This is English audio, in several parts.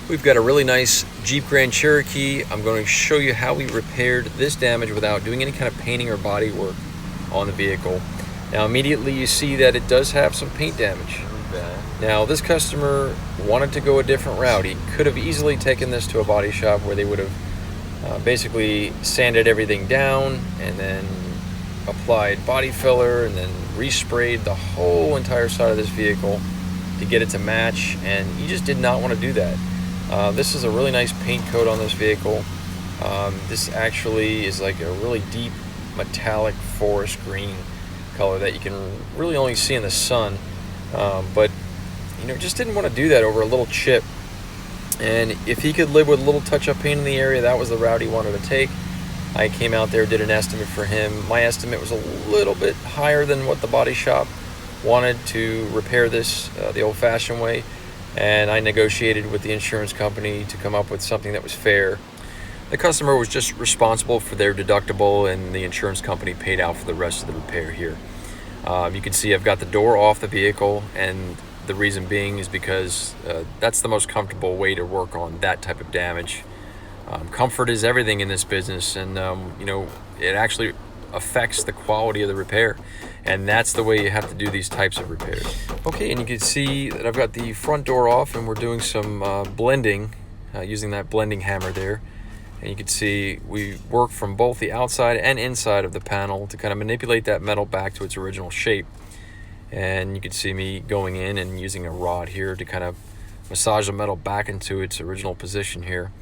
We've got a really nice Jeep Grand Cherokee. I'm going to show you how we repaired this damage without doing any kind of painting or body work on the vehicle. Now immediately you see that it does have some paint damage. Now this customer wanted to go a different route. He could have easily taken this to a body shop where they would have basically sanded everything down and then applied body filler and then resprayed the whole entire side of this vehicle to get it to match, and he just did not want to do that. This is a really nice paint coat on this vehicle. This actually is like a really deep metallic forest green color that you can really only see in the sun, but just didn't want to do that over a little chip. And if he could live with a little touch-up paint in the area, that was the route he wanted to take. I came out there, did an estimate for him. My estimate was a little bit higher than what the body shop wanted to repair this the old-fashioned way, and I negotiated with the insurance company to come up with something that was fair. The customer was just responsible for their deductible, and the insurance company paid out for the rest of the repair here. You can see I've got the door off the vehicle, and the reason being is because that's the most comfortable way to work on that type of damage. Comfort is everything in this business, and it actually affects the quality of the repair, and that's the way you have to do these types of repairs. Okay, and you can see that I've got the front door off, and we're doing some blending using that blending hammer there. And you can see we work from both the outside and inside of the panel to kind of manipulate that metal back to its original shape. And you can see me going in and using a rod here to kind of massage the metal back into its original position here.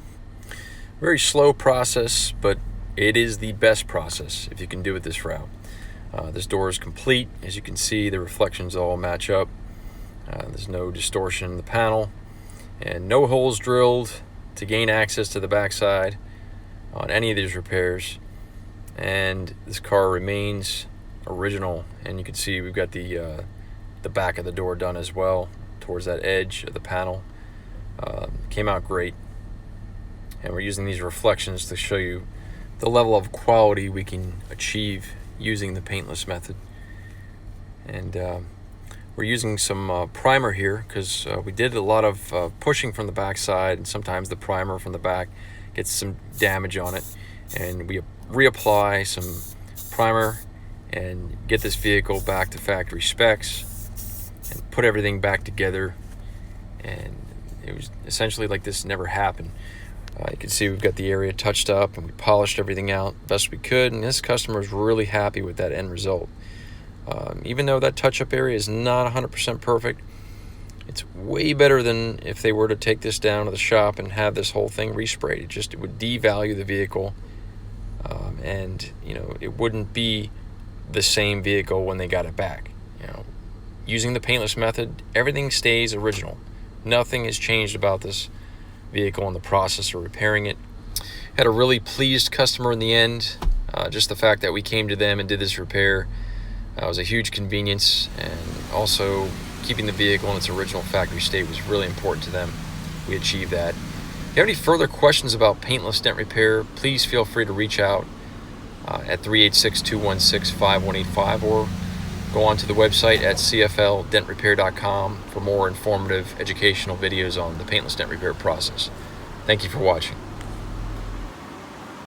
Very slow process, but it is the best process if you can do it this route. This door is complete. As you can see, the reflections all match up. There's no distortion in the panel, and no holes drilled to gain access to the backside on any of these repairs. And this car remains original, and you can see we've got the back of the door done as well towards that edge of the panel. Came out great, and we're using these reflections to show you the level of quality we can achieve using the paintless method. And we're using some primer here because we did a lot of pushing from the back side, and sometimes the primer from the back gets some damage on it, and we reapply some primer and get this vehicle back to factory specs and put everything back together. And it was essentially like this never happened. You can see we've got the area touched up, and we polished everything out best we could, and this customer is really happy with that end result. Even though that touch-up area is not 100% perfect, it's way better than if they were to take this down to the shop and have this whole thing resprayed. It would devalue the vehicle, and it wouldn't be the same vehicle when they got it back. Using the paintless method, everything stays original. Nothing has changed about this vehicle in the process of repairing it. Had a really pleased customer in the end. Just the fact that we came to them and did this repair was a huge convenience, and also keeping the vehicle in its original factory state was really important to them. We achieved that. If you have any further questions about paintless dent repair, please feel free to reach out at 386-216-5185, or go onto the website at cfldentrepair.com for more informative educational videos on the paintless dent repair process. Thank you for watching.